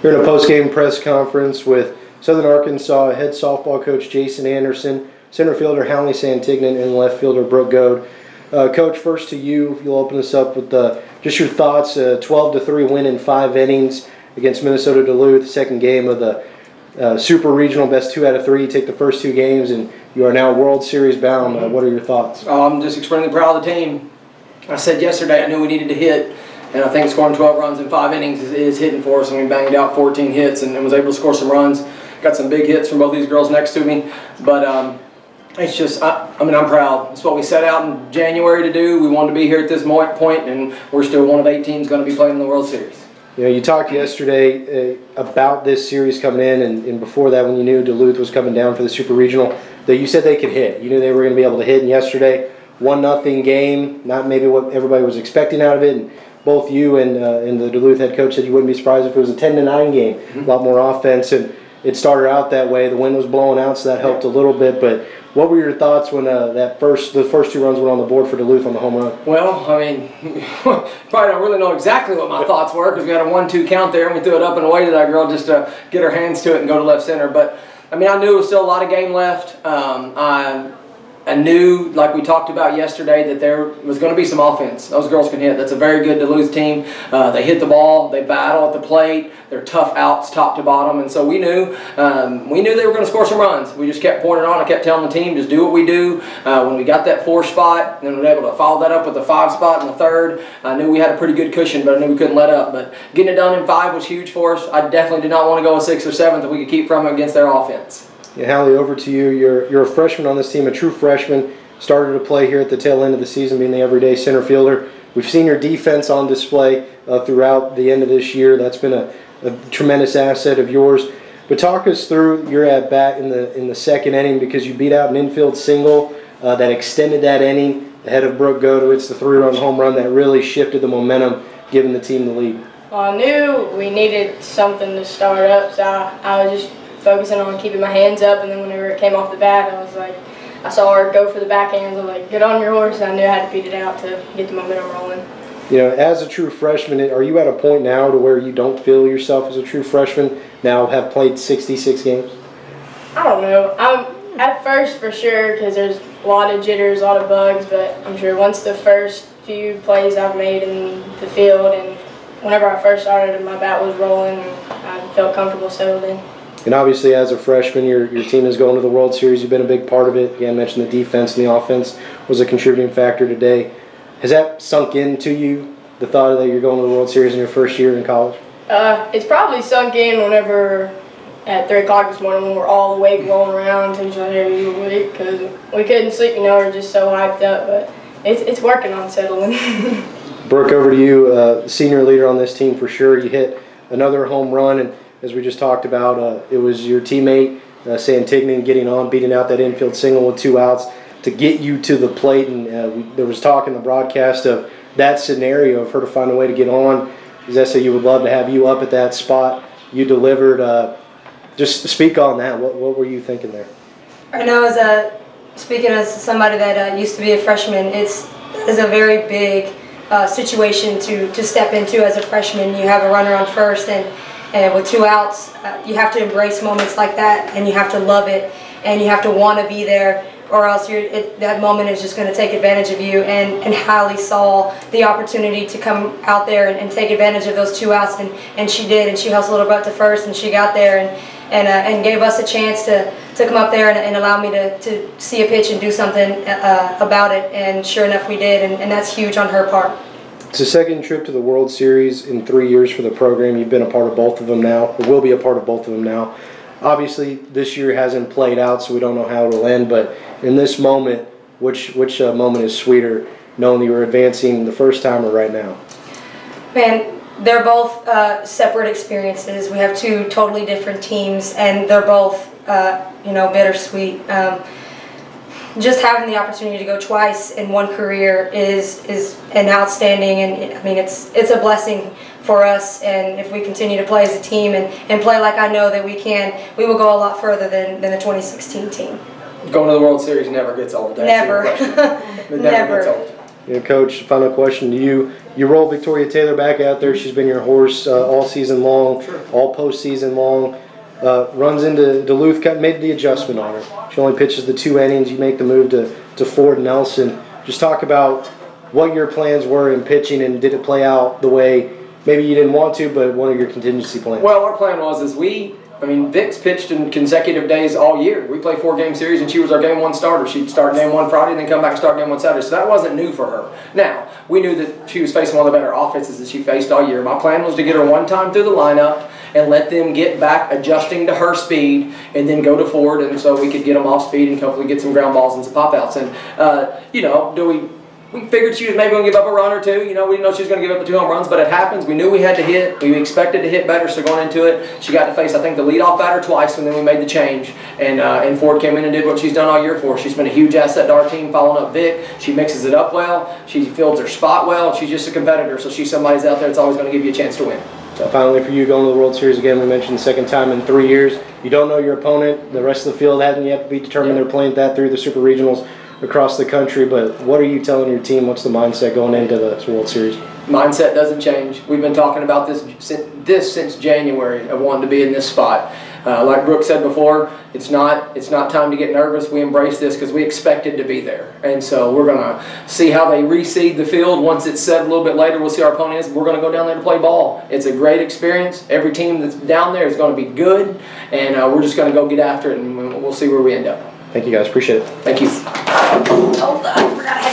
Here in a post-game press conference with Southern Arkansas head softball coach Jason Anderson, center fielder Hallie Saintignan, and left fielder Brooke Goad. Coach, first to you, if you'll open us up with just your thoughts. 12-3 win in 5 innings against Minnesota Duluth, second game of the Super Regional, best 2 out of 3. You take the first 2 games, and you are now World Series bound. What are your thoughts? I'm just extremely proud of the team. I said yesterday I knew we needed to hit, and I think scoring 12 runs in 5 innings is hitting for us, and we banged out 14 hits and was able to score some runs. Got some big hits from both these girls next to me, but it's just, I mean, I'm proud. It's what we set out in January to do. We wanted to be here at this point, and we're still one of 8 teams going to be playing in the World Series. You know, you talked yesterday about this series coming in, and before that, when you knew Duluth was coming down for the Super Regional, that you said they could hit. You knew they were going to be able to hit, and yesterday, 1-0 game, not maybe what everybody was expecting out of it, and both you and the Duluth head coach said you wouldn't be surprised if it was a 10-9 game, a lot more offense, and it started out that way. The wind was blowing out, so that helped a little bit, but what were your thoughts when the first 2 runs went on the board for Duluth on the home run? Well, I mean, probably don't really know exactly what my thoughts were because we had a 1-2 count there and we threw it up and away to that girl just to get her hands to it and go to left center. But, I mean, I knew there was still a lot of game left. I knew, like we talked about yesterday, that there was going to be some offense. Those girls can hit. That's a very good Duluth team. They hit the ball. They battle at the plate. They're tough outs top to bottom. And so we knew they were going to score some runs. We just kept pouring it on. I kept telling the team, just do what we do. When we got that 4 spot, then we were able to follow that up with a 5 spot in the 3rd. I knew we had a pretty good cushion, but I knew we couldn't let up. But getting it done in 5 was huge for us. I definitely did not want to go a 6th or 7th if we could keep from it against their offense. Yeah, Hallie, over to you. You're a freshman on this team, a true freshman. Started to play here at the tail end of the season, being the everyday center fielder. We've seen your defense on display throughout the end of this year. That's been a tremendous asset of yours. But talk us through your at-bat in the 2nd inning, because you beat out an infield single that extended that inning ahead of Brooke Goad. It's the 3-run home run that really shifted the momentum, giving the team the lead. Well, I knew we needed something to start up, so I was just focusing on keeping my hands up, and then whenever it came off the bat, I saw her go for the backhand. I was like, get on your horse, and I knew I had to beat it out to get the momentum rolling. You know, as a true freshman, are you at a point now to where you don't feel yourself as a true freshman, now have played 66 games? I don't know. I'm at first for sure, because there's a lot of jitters, a lot of bugs, but I'm sure once the first few plays I've made in the field, and whenever I first started and my bat was rolling, I felt comfortable settled in. And obviously, as a freshman, your team is going to the World Series. You've been a big part of it. Again, I mentioned the defense and the offense was a contributing factor today. Has that sunk into you, the thought that you're going to the World Series in your first year in college? It's probably sunk in whenever at 3 o'clock this morning when we're all awake rolling around until you awake, because we couldn't sleep, you know, we're just so hyped up. But it's working on settling. Brooke, over to you, senior leader on this team for sure. You hit another home run, and as we just talked about, it was your teammate, Saintignan, getting on, beating out that infield single with 2 outs to get you to the plate. And there was talk in the broadcast of that scenario of her to find a way to get on. Zessa, you would love to have you up at that spot. You delivered. Just speak on that. What were you thinking there? I know, as speaking as somebody that used to be a freshman, it's a very big situation to step into as a freshman. You have a runner on first, and with 2 outs, you have to embrace moments like that, and you have to love it, and you have to want to be there, or else that moment is just going to take advantage of you. And Hallie saw the opportunity to come out there and take advantage of those 2 outs, and she did, and she hustled her butt to first, and she got there and gave us a chance to come up there and allow me to see a pitch and do something about it, and sure enough we did, and that's huge on her part. It's the 2nd trip to the World Series in 3 years for the program. You've been a part of both of them now, or will be a part of both of them now. Obviously, this year hasn't played out, so we don't know how it'll end. But in this moment, which moment is sweeter, knowing that you were advancing the first time or right now? Man, they're both separate experiences. We have 2 totally different teams, and they're both, bittersweet. Just having the opportunity to go twice in one career is an outstanding, and I mean it's a blessing for us. And if we continue to play as a team and play like I know that we can, we will go a lot further than the 2016 team. Going to the World Series never gets old. Never. It never gets old. Coach, final question to you. You roll Victoria Taylor back out there. She's been your horse all season long, all postseason long. Runs into Duluth, made the adjustment on her. She only pitches the 2 innings. You make the move to Ford Nelson. Just talk about what your plans were in pitching, and did it play out the way maybe you didn't want to, but one of your contingency plans? Well, our plan was Vic's pitched in consecutive days all year. We play 4-game series, and she was our game 1 starter. She'd start game 1 Friday, and then come back and start game 1 Saturday. So that wasn't new for her. Now, we knew that she was facing one of the better offenses that she faced all year. My plan was to get her one time through the lineup and let them get back adjusting to her speed, and then go to Ford, and so we could get them off speed and hopefully get some ground balls and some pop outs. And we figured she was maybe going to give up a run or 2. We didn't know she was going to give up the 2 home runs, but it happens. We knew we had to hit. We expected to hit better, so going into it, she got to face, I think, the leadoff batter twice, and then we made the change. And Ford came in and did what she's done all year for us. She's been a huge asset to our team, following up Vic. She mixes it up well. She fields her spot well. She's just a competitor, so she's somebody's out there that's always going to give you a chance to win. So. Finally, for you, going to the World Series again, we mentioned the 2nd time in 3 years. You don't know your opponent. The rest of the field hasn't yet be determined. They're playing that through the Super Regionals across the country, but what are you telling your team? What's the mindset going into the World Series? Mindset doesn't change. We've been talking about this since January of wanting to be in this spot. Like Brooke said before, it's not time to get nervous. We embrace this because we expected to be there, and so we're going to see how they reseed the field. Once it's set a little bit later, we'll see our opponent is. We're going to go down there to play ball. It's a great experience. Every team that's down there is going to be good, and we're just going to go get after it, and we'll see where we end up. Thank you, guys. Appreciate it. Thank you. Hold on.